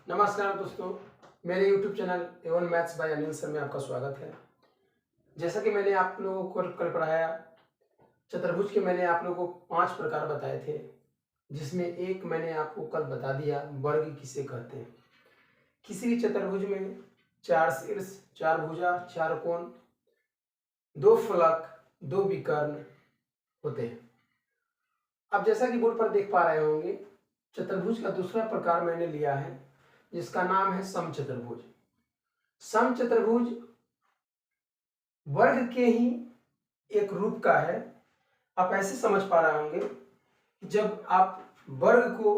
नमस्कार दोस्तों, मेरे YouTube channel Avon maths by Anil sir में आपका स्वागत है। जैसा कि मैंने आप लोगों को कल पढ़ाया, चतुर्भुज के मैंने आप लोगों को 5 प्रकार बताए थे, जिसमें एक मैंने आपको कल बता दिया, वर्ग किसे कहते हैं। किसी भी चतुर्भुज में 4 शीर्ष, 4 भुजा, 4 कोण, 2 फलक, 2 विकर्ण होते हैं। अब जैसा कि बोर्ड पर देख पा रहे होंगे, चतुर्भुज का दूसरा प्रकार मैंने लिया है, जिसका नाम है समचतुर्भुज। समचतुर्भुज वर्ग के ही एक रूप का है। आप ऐसे समझ पा रहे होंगे कि जब आप वर्ग को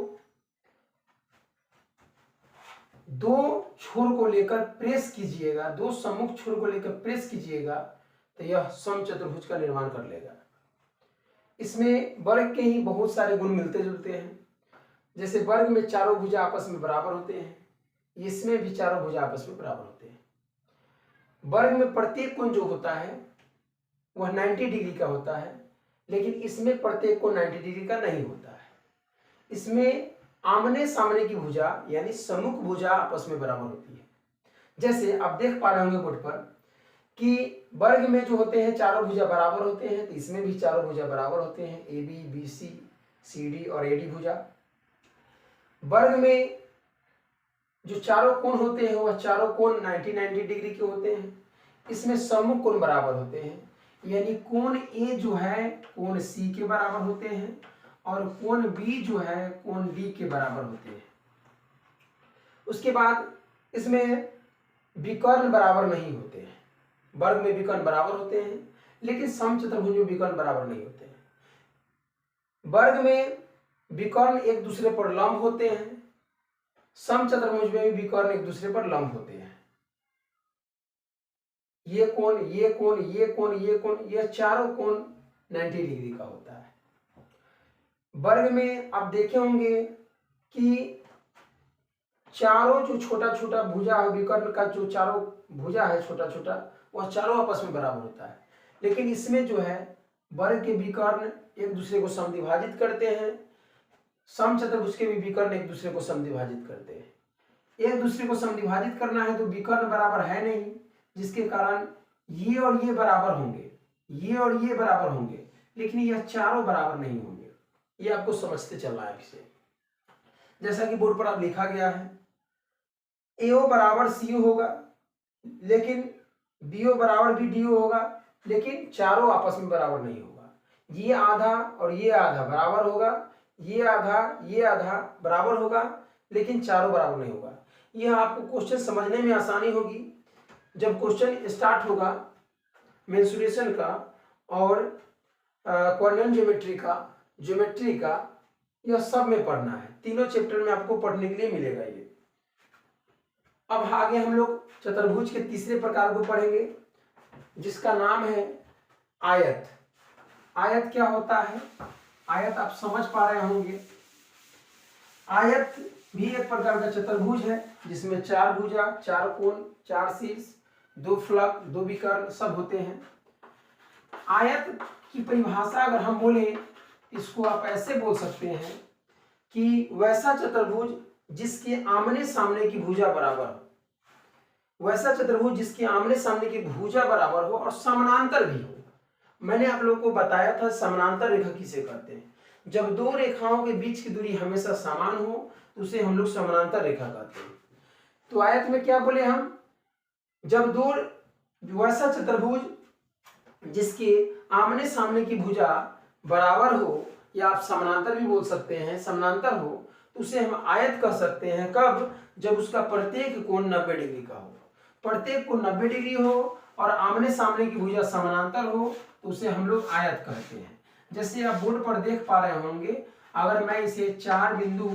दो छोर को लेकर प्रेस कीजिएगा, दो सम्मुख छोर को लेकर प्रेस कीजिएगा, तो यह समचतुर्भुज का निर्माण कर लेगा। इसमें वर्ग के ही बहुत सारे गुण मिलते जुलते हैं। जैसे वर्ग में चारों भुजा आपस में बराबर होते हैं, इसमें भी चारों भुजा आपस में बराबर होते हैं। वर्ग में प्रत्येक कोण जो होता है वह 90 डिग्री का होता है, लेकिन इसमें प्रत्येक कोण 90 डिग्री का नहीं होता है। इसमें आमने सामने की भुजा यानी सम्मुख भुजा आपस में बराबर होती है। जैसे आप देख पा रहे होंगे बोर्ड पर कि वर्ग में जो होते हैं चारों भुजा बराबर होते हैं, तो इसमें भी चारों भुजा बराबर होते हैं, A B, B C, C D और ए डी भुजा। वर्ग में जो चारों कोण होते हैं वह चारों कोण 90 डिग्री के होते हैं। इसमें सम्मुख कोण बराबर होते हैं, यानी कोण ए जो है कोण सी के बराबर होते हैं और कोण बी जो है कोण डी के बराबर होते हैं। उसके बाद इसमें विकर्ण बराबर नहीं होते हैं। वर्ग में विकर्ण बराबर होते हैं, लेकिन समचतुर्भुज में विकर्ण बराबर नहीं होते हैं। वर्ग में विकर्ण एक दूसरे पर लंब होते हैं, समचतुर्भुज में भी विकर्ण एक दूसरे पर लंब होते हैं। ये कोण, ये कोण, ये कोण, ये कोण, ये चारों कोण 90 डिग्री का होता है। वर्ग में आप देखे होंगे कि चारों जो छोटा छोटा भुजा है, विकर्ण का जो चारों भुजा है छोटा छोटा, वह चारों आपस में बराबर होता है। लेकिन इसमें जो है वर्ग के विकर्ण एक दूसरे को समद्विभाजित करते हैं, समचतुर्भुज के भी विकर्ण एक दूसरे को समद्विभाजित करते हैं। एक दूसरे को समद्विभाजित करना है तो विकर्ण बराबर है नहीं, जिसके कारण ये और ये बराबर होंगे, ये और ये बराबर होंगे, लेकिन यह चारों बराबर नहीं होंगे। ये आपको समझते चलना है इसे। जैसा कि बोर्ड पर आप लिखा गया है, एओ बराबर सीओ होगा, लेकिन बीओ बराबर भी डीओ होगा, लेकिन चारों आपस में बराबर नहीं होगा। ये आधा और ये आधा बराबर होगा, ये आधा बराबर होगा, लेकिन चारों बराबर नहीं होगा। यह आपको क्वेश्चन समझने में आसानी होगी जब क्वेश्चन स्टार्ट होगा मेंसुरेशन का और क्वाड्रेंट ज्योमेट्री का, यह सब में पढ़ना है। तीनों चैप्टर में आपको पढ़ने के लिए मिलेगा ये। अब आगे हम लोग चतुर्भुज के तीसरे प्रकार को पढ़ेंगे, जिसका नाम है आयत। आयत क्या होता है? आयत आप समझ पा रहे होंगे। आयत भी एक प्रकार का चतुर्भुज है, जिसमें 4 भुजा, 4 कोण, 4 शीर्ष, 2 फलक, 2 विकर्ण सब होते हैं। आयत की परिभाषा अगर हम बोले, इसको आप ऐसे बोल सकते हैं कि वैसा चतुर्भुज जिसके आमने सामने की भुजा बराबर हो, वैसा चतुर्भुज जिसके आमने सामने की भुजा बराबर हो और समानांतर भी हो। मैंने आप लोगों को बताया था समानांतर रेखा किसे कहते हैं। जब दो रेखाओं के बीच की दूरी हमेशा समान हो तो उसे हम लोग समानांतर रेखा कहते हैं। तो आयत में क्या बोले हम, जब दो वैसा चतुर्भुज जिसके आमने सामने की भुजा बराबर हो, या आप समानांतर भी बोल सकते हैं, समानांतर हो, तो उसे हम आयत कह सकते हैं। कब? जब उसका प्रत्येक कोण 90 डिग्री का हो। प्रत्येक कोण 90 डिग्री हो और आमने सामने की भुजा समानांतर हो तो उसे हम लोग आयत कहते हैं। जैसे आप बोर्ड पर देख पा रहे होंगे, अगर मैं इसे 4 बिंदु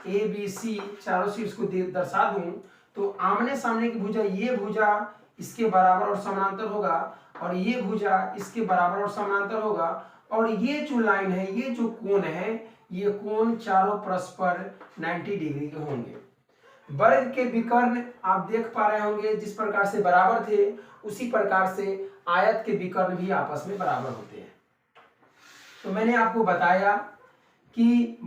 ए बी सी चारों शीर्ष को दर्शा दूं, तो आमने सामने की भुजा, ये भुजा इसके बराबर और समानांतर होगा और ये भुजा इसके बराबर और समानांतर होगा, और ये जो लाइन है, ये जो कोण है, ये कोण चारों परस्पर 90 डिग्री के होंगे। वर्ग के विकर्ण आप देख पा रहे होंगे, जिस प्रकार से बराबर थे उसी प्रकार से आयत के विकर्ण भी आपस में बराबर होते हैं। तो मैंने आपको बताया कि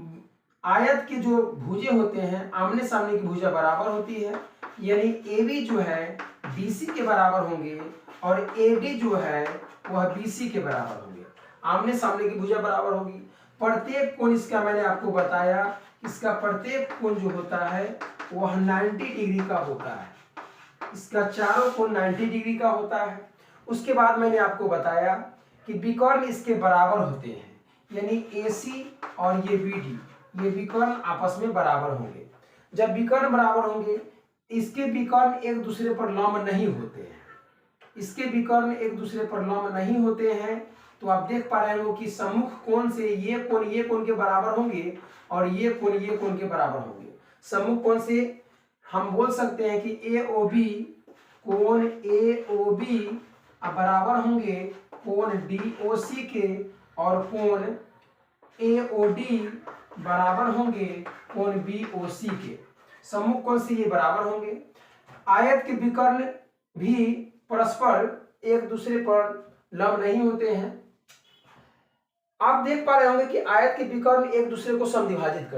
आयत के जो भुजे होते हैं आमने सामने की भुजा बराबर होती है, यानी AB जो है BC के बराबर होंगे और AD जो है वह BC के बराबर होंगे। आमने सामने की भुजा बराबर होगी। प्रत्येक कोण इसका मैंने आपको बताया, इसका प्रत्येक कोण जो होता है वह 90 डिग्री का होता है। इसका चारों कोण 90 डिग्री का होता है। उसके बाद मैंने आपको बताया कि विकर्ण इसके बराबर होते हैं, यानी AC और ये BD, ये विकर्ण आपस में बराबर होंगे। जब विकर्ण बराबर होंगे, इसके विकर्ण एक दूसरे पर लंब नहीं होते हैं, इसके विकर्ण एक दूसरे पर लंब नहीं होते हैं। तो आप देख पा रहे हो कि सम्मुख कोण से ये कोण के बराबर होंगे और ये कोण के बराबर होंगे। सम्मुख कोण से हम बोल सकते हैं कि AOB कोण AOB बराबर होंगे कोण DOC के और कोण AOD बराबर होंगे कोण BOC के। सम्मुख कोण से ये बराबर होंगे। आयत के विकर्ण भी परस्पर एक दूसरे पर लंब नहीं होते हैं। आप देख पा रहे होंगे कि आयत के विकर्ण एक दूसरे को समद्विभाजित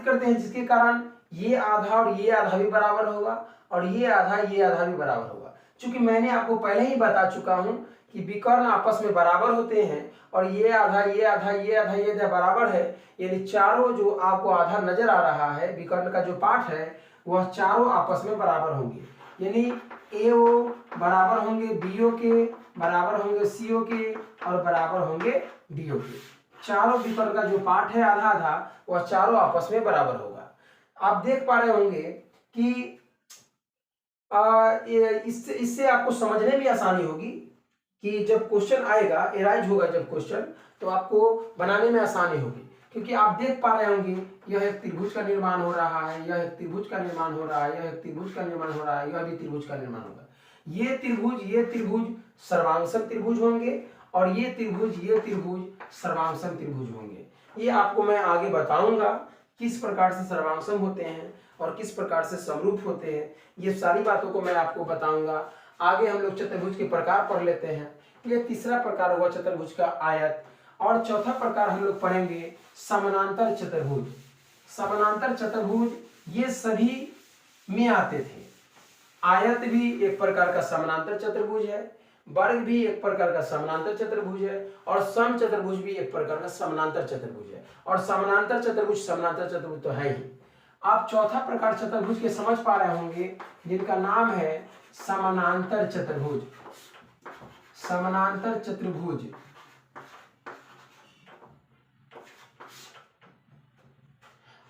करते हैं, जिसके कारण ये आधा और ये आधा भी बराबर होगा और ये आधा भी बराबर होगा। क्योंकि मैंने आपको पहले ही बता चुका हूं कि विकर्ण आपस में बराबर होते हैं और ये आधा बराबर है, यानी चारों जो आपको आधा नजर आ रहा है विकर्ण का जो पार्ट है वह चारों आपस में बराबर होंगे, यानी AO बराबर होंगे BO के, बराबर होंगे CO के और बराबर होंगे DO के। चारों विकर्ण का जो पार्ट है आधा आधा वह चारों आपस में बराबर होगा। आप देख पा रहे होंगे कि इससे आपको समझने में आसानी होगी कि जब क्वेश्चन आएगा, एराइज होगा जब क्वेश्चन, तो आपको बनाने में आसानी होगी। क्योंकि आप देख पा रहे होंगे यह एक त्रिभुज का निर्माण हो रहा है, यह एक त्रिभुज का निर्माण हो रहा है, यह एक त्रिभुज का निर्माण हो रहा है, यह भी त्रिभुज का निर्माण होगा। ये त्रिभुज सर्वांगसम त्रिभुज होंगे और ये त्रिभुज सर्वांगसम त्रिभुज होंगे। ये आपको मैं आगे बताऊंगा किस प्रकार से सर्वांगसम होते हैं और किस प्रकार से समरूप होते हैं। ये सारी बातों को मैं आपको बताऊंगा। आगे हम लोग चतुर्भुज के प्रकार पढ़ लेते हैं। ये तीसरा प्रकार हुआ चतुर्भुज का आयत, और चौथा प्रकार हम लोग पढ़ेंगे समानांतर चतुर्भुज। समानांतर चतुर्भुज ये सभी में आते थे। आयत भी एक प्रकार का समानांतर चतुर्भुज है, वर्ग भी एक प्रकार का समानांतर चतुर्भुज है और समचतुर्भुज भी एक प्रकार का समानांतर चतुर्भुज है। और समानांतर चतुर्भुज तो है ही। आप चौथा प्रकार चतुर्भुज के समझ पा रहे होंगे, जिनका नाम है समानांतर चतुर्भुज। समानांतर चतुर्भुज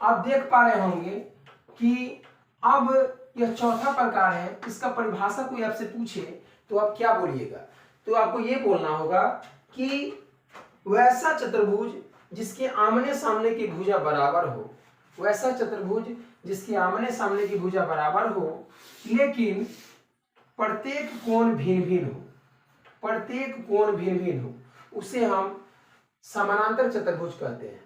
आप देख पा रहे होंगे कि अब यह चौथा प्रकार है। इसका परिभाषा कोई आपसे पूछे तो आप क्या बोलिएगा? तो आपको ये बोलना होगा कि वैसा चतुर्भुज जिसके आमने सामने की भुजा बराबर हो, वैसा चतुर्भुज जिसके आमने सामने की भुजा बराबर हो लेकिन प्रत्येक कोण भिन्न भिन्न हो, प्रत्येक कोण भिन्न भिन्न हो, उसे हम समानांतर चतुर्भुज कहते हैं।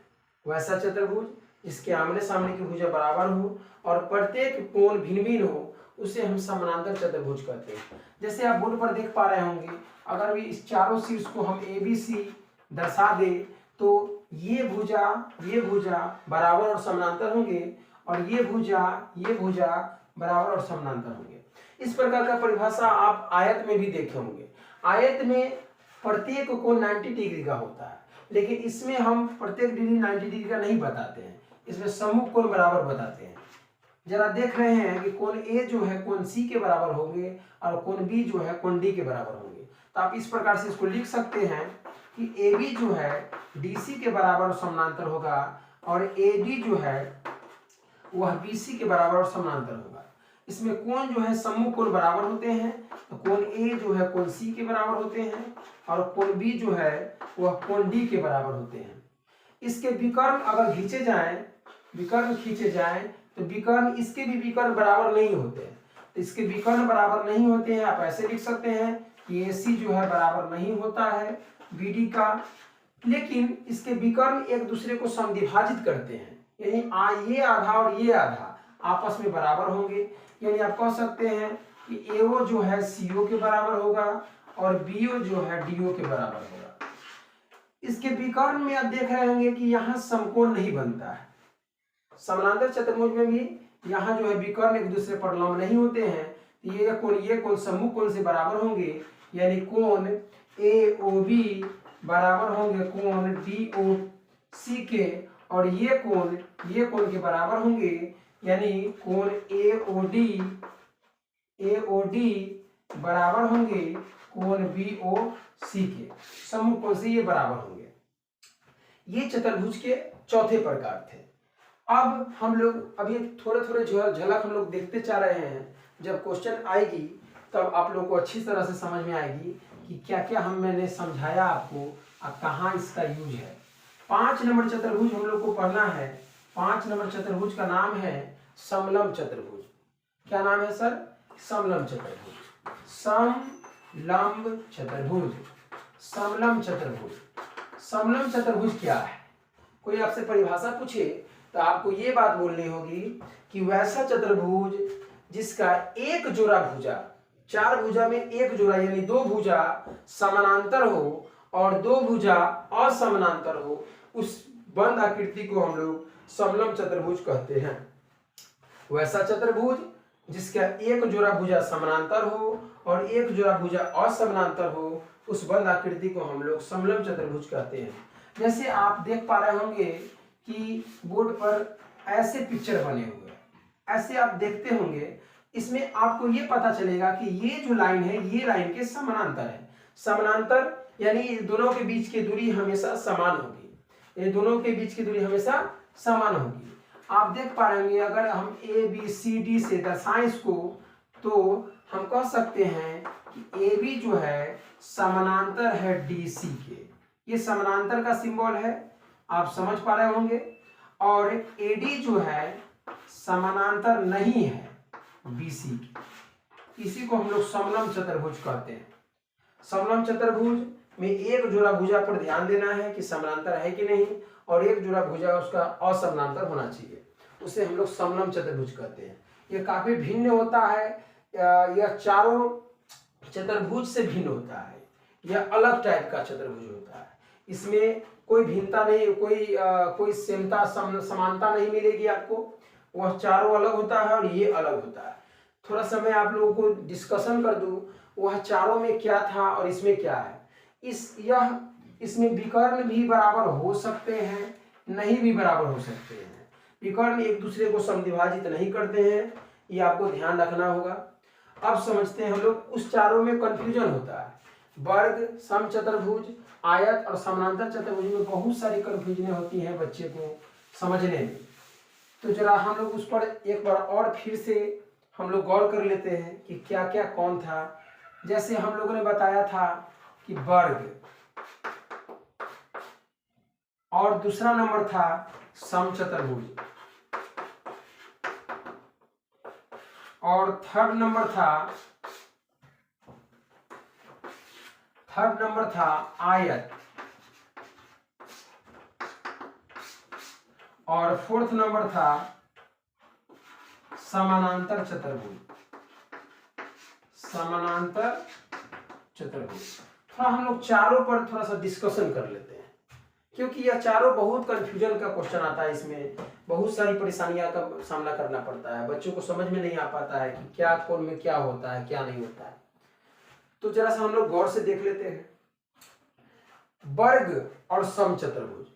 वैसा चतुर्भुज जिसके आमने सामने की भुजा बराबर हो और प्रत्येक कोण भिन्न भिन्न हो, उसे हम समानांतर चतुर्भुज कहते हैं। जैसे आप बोर्ड पर देख पा रहे होंगे, अगर भी इस चारों शीर्ष को हम ABC दर्शा दे तो ये भुजा बराबर और समानांतर होंगे और ये भुजा बराबर और समानांतर होंगे। इस प्रकार का परिभाषा आप आयत में भी देखे होंगे। आयत में प्रत्येक कोण 90 डिग्री का होता है, लेकिन इसमें हम प्रत्येक डिग्री 90 डिग्री का नहीं बताते हैं, इसमें सम्मुख कोण बराबर बताते हैं। जरा देख रहे हैं कि कोण A जो है कोण C के बराबर होंगे और कोण B जो है कोण D के बराबर होंगे। तो आप इस प्रकार से इसको लिख सकते हैं कि AB जो है DC के बराबर और समानांतर होगा और AD जो है वह BC के बराबर और समानांतर होगा। इसमें कोण जो है सम्मुख कोण बराबर होते हैं, तो कोण A जो है कोण C के बराबर होते हैं और कोण B जो है वह कोण D के बराबर होते हैं। इसके विकर्ण अगर खींचे जाएं तो विकर्ण इसके भी विकर्ण बराबर नहीं होते हैं। तो इसके विकर्ण बराबर नहीं होते हैं, आप ऐसे लिख सकते हैं कि AC जो है बराबर नहीं होता है BD का, लेकिन इसके विकर्ण एक दूसरे को समद्विभाजित करते हैं, यानी ये आधा और ये आधा आपस में बराबर होंगे। यानी आप कह सकते हैं कि AO जो है CO के बराबर होगा और BO जो है DO के बराबर होगा। इसके विकर्ण में आप देख रहे होंगे कि यहाँ समकोण नहीं बनता है। समानांतर चतुर्भुज में भी यहाँ जो है विकर्ण एक दूसरे पर लंब नहीं होते हैं। तो ये कोण सम्मुख कोण से बराबर होंगे, यानी कोण AOB बराबर होंगे कोण DOC के, और ये कोण के बराबर होंगे, यानी कोण AOD बराबर होंगे कोण BOC के। सम्मुख कोण से ये बराबर होंगे। ये चतुर्भुज के चौथे प्रकार थे। अब हम लोग अभी थोड़े थोड़े झलक हम लोग देखते जा रहे हैं। जब क्वेश्चन आएगी तब आप लोग को अच्छी तरह से समझ में आएगी कि क्या क्या मैंने समझाया आपको और कहाँ इसका यूज है। 5 नंबर चतुर्भुज हम लोग को पढ़ना है। 5 नंबर चतुर्भुज का नाम है समलंब चतुर्भुज। क्या नाम है सर? समलंब चतुर्भुज। समलंब चतुर्भुज। समलंब चतुर्भुज। समलंब चतुर्भुज क्या है? कोई आपसे परिभाषा पूछे तो आपको ये बात बोलनी होगी कि वैसा चतुर्भुज जिसका एक जोड़ा भुजा, 4 भुजा में एक जोड़ा यानी 2 भुजा समानांतर हो और 2 भुजा असमानांतर हो, उस बंद आकृति को हम लोग समलंब चतुर्भुज कहते हैं। वैसा चतुर्भुज जिसका एक जोड़ा भुजा समानांतर हो और एक जोड़ा भुजा असमानांतर हो, उस बंद आकृति को हम लोग समलंब चतुर्भुज कहते हैं। जैसे आप देख पा रहे होंगे कि बोर्ड पर ऐसे पिक्चर बने हुए हैं, ऐसे आप देखते होंगे। इसमें आपको ये पता चलेगा कि ये जो लाइन है ये लाइन के समानांतर है। समानांतर यानी दोनों के बीच की दूरी हमेशा समान होगी। ये दोनों के बीच की दूरी हमेशा समान होगी। आप देख पा रहे होंगे, अगर हम ABCD से दर्शाएं इसको तो हम कह सकते हैं कि AB जो है समानांतर है DC के। ये समानांतर का सिंबल है, आप समझ पा रहे होंगे। और AD जो है समानांतर नहीं है BC की। इसी को हम लोग समलंब चतुर्भुज कहते हैं। समलंब चतुर्भुज में एक जोड़ा भुजा पर ध्यान देना है कि समानांतर है कि नहीं, और एक जोड़ा भुजा उसका असमानांतर होना चाहिए, उसे हम लोग समलंब चतुर्भुज कहते हैं। यह काफी भिन्न होता है, यह चारों चतुर्भुज से भिन्न होता है। यह अलग टाइप का चतुर्भुज होता है। इसमें कोई भिन्नता नहीं, कोई सेमता समानता नहीं मिलेगी आपको। वह चारों अलग होता है और ये अलग होता है। थोड़ा सा मैं आप लोगों को डिस्कशन कर दूं, वह चारों में क्या था और इसमें क्या है। इसमें विकर्ण भी बराबर हो सकते हैं, नहीं भी बराबर हो सकते हैं। विकर्ण एक दूसरे को समद्विभाजित नहीं करते हैं, ये आपको ध्यान रखना होगा। अब समझते हैं हम लोग, उस चारों में कंफ्यूजन होता है। वर्ग, समचतुर्भुज, आयत और समानांतर चतुर्भुज में बहुत सारी कंफ्यूजन होती हैं बच्चे को समझने में। तो जरा हम लोग उस पर एक बार और फिर से हम लोग गौर कर लेते हैं कि क्या क्या कौन था। जैसे हम लोगों ने बताया था कि वर्ग, और दूसरा नंबर था समचतुर्भुज, और थर्ड नंबर था आयत, और फोर्थ नंबर था समानांतर चतुर्भुज। समानांतर चतुर्भुज। थोड़ा हम लोग चारों पर थोड़ा सा डिस्कशन कर लेते हैं, क्योंकि यह चारों बहुत कंफ्यूजन का क्वेश्चन आता है। इसमें बहुत सारी परेशानियां का सामना करना पड़ता है, बच्चों को समझ में नहीं आ पाता है कि क्या कोण में क्या होता है क्या नहीं होता है। तो जरा सा हम लोग गौर से देख लेते हैं। वर्ग और समचतुर्भुज,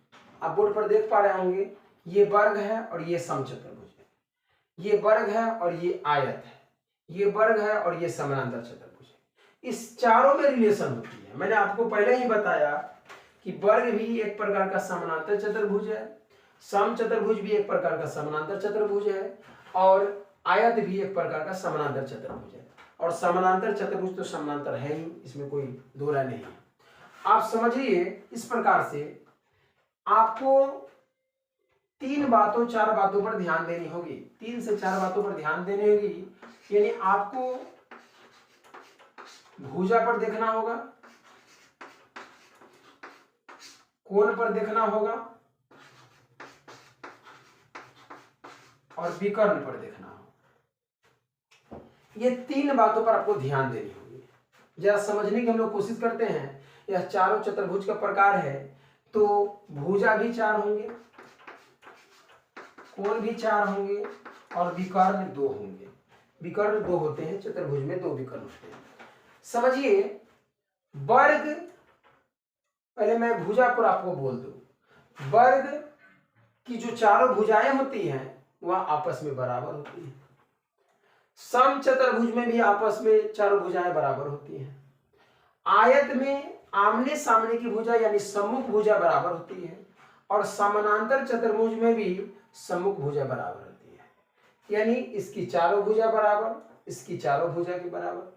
आप बोर्ड पर देख पा रहे होंगे, ये वर्ग है और ये समचतुर्भुज है। ये वर्ग है और ये आयत है। ये वर्ग है और ये समानांतर चतुर्भुज है। इस चारों में रिलेशन होती है। मैंने आपको पहले ही बताया कि वर्ग भी एक प्रकार का समानांतर चतुर्भुज है, समचतुर्भुज भी एक प्रकार का समानांतर चतुर्भुज है, और आयत भी एक प्रकार का समानांतर चतुर्भुज है। और समानांतर चतुर्भुज तो समानांतर है ही, इसमें कोई दो राय नहीं है। आप समझिए, इस प्रकार से आपको 4 बातों पर ध्यान देनी होगी। 3 से 4 बातों पर ध्यान देनी होगी। यानी आपको भुजा पर देखना होगा, कोण पर देखना होगा, और विकर्ण पर देखना होगा। ये 3 बातों पर आपको ध्यान देनी होगी। जरा समझने की हम लोग कोशिश करते हैं। यह चारों चतुर्भुज का प्रकार है, तो भुजा भी 4 होंगे, कोण भी 4 होंगे और विकर्ण 2 होंगे। विकर्ण 2 होते हैं, चतुर्भुज में 2 विकर्ण होते हैं। समझिए वर्ग, पहले मैं भुजा पर आपको बोल दूं, वर्ग की जो चारों भुजाएं होती हैं वह आपस में बराबर होती हैं। सम चतुर्भुज में भी आपस में चारों भुजाएं बराबर होती हैं। आयत में आमने सामने की भुजा यानी सम्मुख भुजा बराबर होती है और समानांतर चतुर्भुज में भी सम्मुख भुजा बराबर होती है। यानी इसकी चारों भुजा बराबर, इसकी चारों भुजा के बराबर,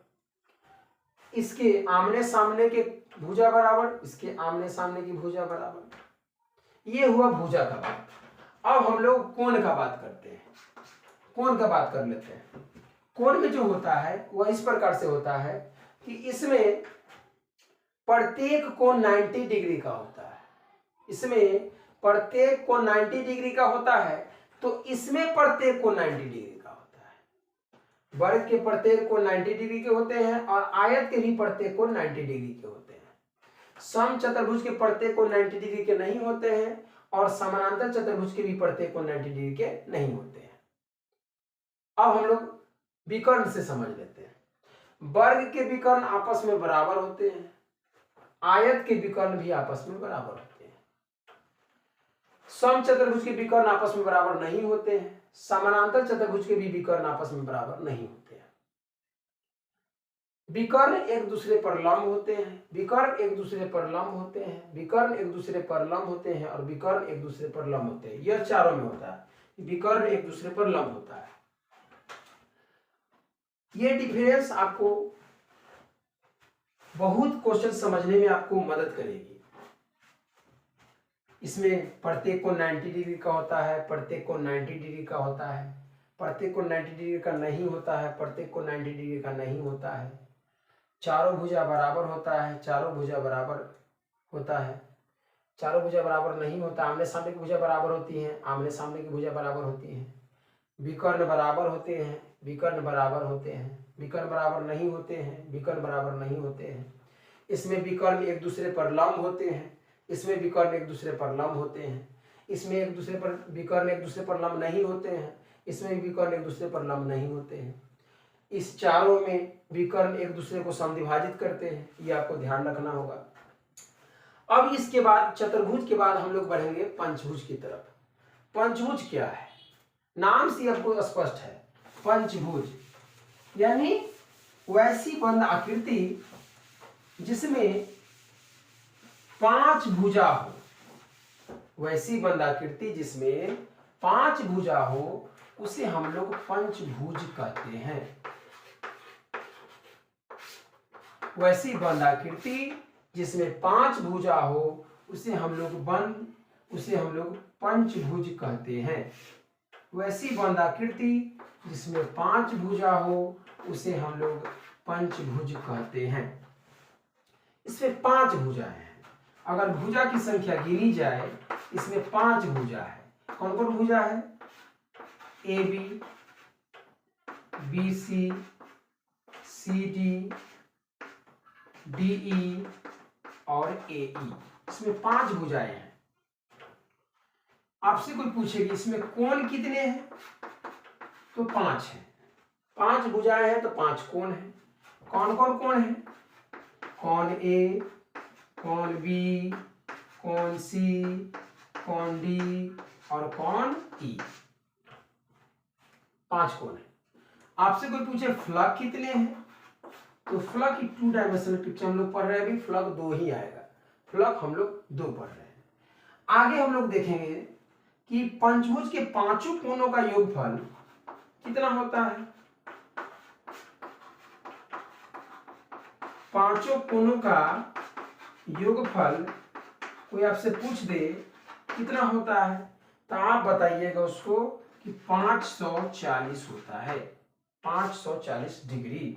इसके आमने सामने के भुजा बराबर, इसके आमने सामने की भुजा बराबर। ये हुआ भुजा का बात। अब हम लोग कोण का बात करते हैं, कोण का बात कर लेते हैं। कोण में जो होता है वह इस प्रकार से होता है कि इसमें प्रत्येक कोण 90 डिग्री का होता है। इसमें प्रत्येक कोण 90 डिग्री का होता है, तो इसमें प्रत्येक कोण 90 डिग्री का होता है। वर्ग के प्रत्येक कोण 90 डिग्री के होते हैं और आयत के भी प्रत्येक कोण 90 डिग्री के होते हैं। सम चतुर्भुज के प्रत्येक कोण 90 डिग्री के नहीं होते हैं और समानांतर चतुर्भुज के भी प्रत्येक कोण 90 डिग्री के नहीं होते हैं। अब हम लोग विकर्ण से समझ लेते हैं। वर्ग के विकर्ण आपस में बराबर होते हैं, आयत के विकर्ण भी आपस में बराबर होते हैं। सम चतुर्भुज के विकर्ण आपस में बराबर नहीं होते हैं, समानांतर चतुर्भुज के भी विकर्ण आपस में बराबर नहीं होते हैं। विकर्ण एक दूसरे पर लंब होते हैं, विकर्ण एक दूसरे पर लंब होते हैं, विकर्ण एक दूसरे पर लंब होते हैं और विकर्ण एक दूसरे पर लंब होते हैं। यह चारों में होता है, विकर्ण एक दूसरे पर लंब होता है। ये डिफरेंस आपको बहुत क्वेश्चन समझने में आपको मदद करेगी। इसमें प्रत्येक को 90 डिग्री का होता है, प्रत्येक को 90 डिग्री का होता है, प्रत्येक को 90 डिग्री का नहीं होता है, प्रत्येक को 90 डिग्री का नहीं होता है। चारों भुजा बराबर होता है, चारों भुजा बराबर होता है, चारों भुजा बराबर नहीं होता। आमने सामने की भुजा बराबर होती है, आमने सामने की भुजा बराबर होती है। विकर्ण बराबर होते हैं, विकर्ण बराबर होते हैं, विकर्ण बराबर नहीं होते हैं, विकर्ण बराबर नहीं होते हैं। इसमें विकर्ण एक दूसरे पर लंब होते हैं, इसमें विकर्ण एक दूसरे पर लंब होते हैं। इसमें एक दूसरे पर विकर्ण एक दूसरे पर लंब नहीं होते हैं, इसमें विकर्ण एक दूसरे पर लंब नहीं होते हैं। इस चारों में विकर्ण एक दूसरे को समद्विभाजित करते हैं, ये आपको ध्यान रखना होगा। अब इसके बाद चतुर्भुज के बाद हम लोग बढ़ेंगे पंचभुज की तरफ। पंचभुज क्या है? नाम से आपको स्पष्ट है। पंचभुज यानी वैसी बंद आकृति जिसमें 5 भुजा हो, वैसी बंद आकृति जिसमें 5 भुजा हो उसे हम लोग पंचभुज कहते हैं। वैसी बंद आकृति जिसमें 5 भुजा हो उसे हम लोग पंचभुज कहते हैं। वैसी बंद आकृति जिसमें 5 भुजा हो उसे हम लोग पंचभुज कहते हैं। इसमें 5 भुजाएं हैं। अगर भुजा की संख्या गिनी जाए, इसमें 5 भुजा है। कौन कौन भुजा है? A B, B C, C D, D E और ए ई। इसमें 5 भुजाएं हैं। आपसे कोई पूछेगी इसमें कोण कितने हैं, तो 5 हैं। 5 भुजाएं हैं तो 5 कोण हैं। कौन कौन कोण हैं? कोण ए, कोण बी, कोण सी, कोण डी और कोण ई। 5 कोण हैं। आपसे कोई पूछे फ्लग कितने हैं, तो फ्लग की 2 डायमेंशनल पिक्चर हम लोग पढ़ रहे हैं, अभी फ्लग 2 ही आएगा। फ्लग हम लोग 2 पढ़ रहे हैं। आगे हम लोग देखेंगे कि पंचभुज के 5 कोणों का योगफल कितना होता है। 5 कोणों का योगफल कोई आपसे पूछ दे कितना होता है, तो आप बताइएगा उसको कि 540 होता है, 540 डिग्री।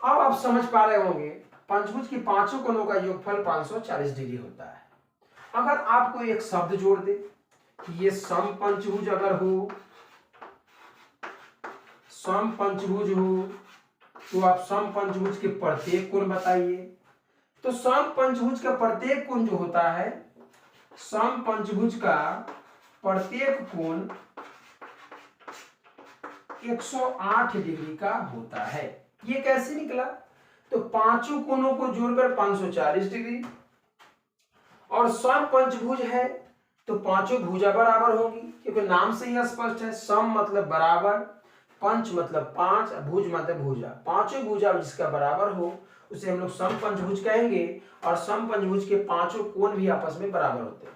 अब आप समझ पा रहे होंगे पंचभुज के 5 कोणों का योगफल 540 डिग्री होता है। अगर आपको एक शब्द जोड़ दे कि ये समपंचभुज अगर हो, समपंचभुज हो, तो आप समपंचभुज के प्रत्येक कोण बताइए। तो समपंचभुज का प्रत्येक कोण जो होता है, समपंचभुज का प्रत्येक कोण 108 डिग्री का होता है। ये कैसे निकला? तो पांचों कोणों को जोड़कर 540 डिग्री, और समपंचभुज है तो पांचों भुजा बराबर होगी, क्योंकि नाम से ही स्पष्ट है, सम मतलब बराबर, पंच मतलब पांच, भुज मतलब भुजा, पांचों भुजा जिसका बराबर हो उसे हम लोग समपंचभुज कहेंगे। और समपंचभुज के पांचों कोण भी आपस में बराबर होते हैं,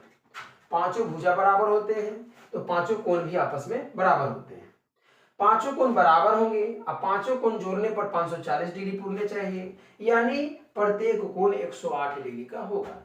पांचों भुजा बराबर होते हैं तो पांचों कोण भी आपस में बराबर होते हैं। पांचों कोण बराबर होंगे, अब पांचों कोण जोड़ने पर 540 डिग्री पूरने चाहिए, यानी प्रत्येक कोण 108 डिग्री का होगा।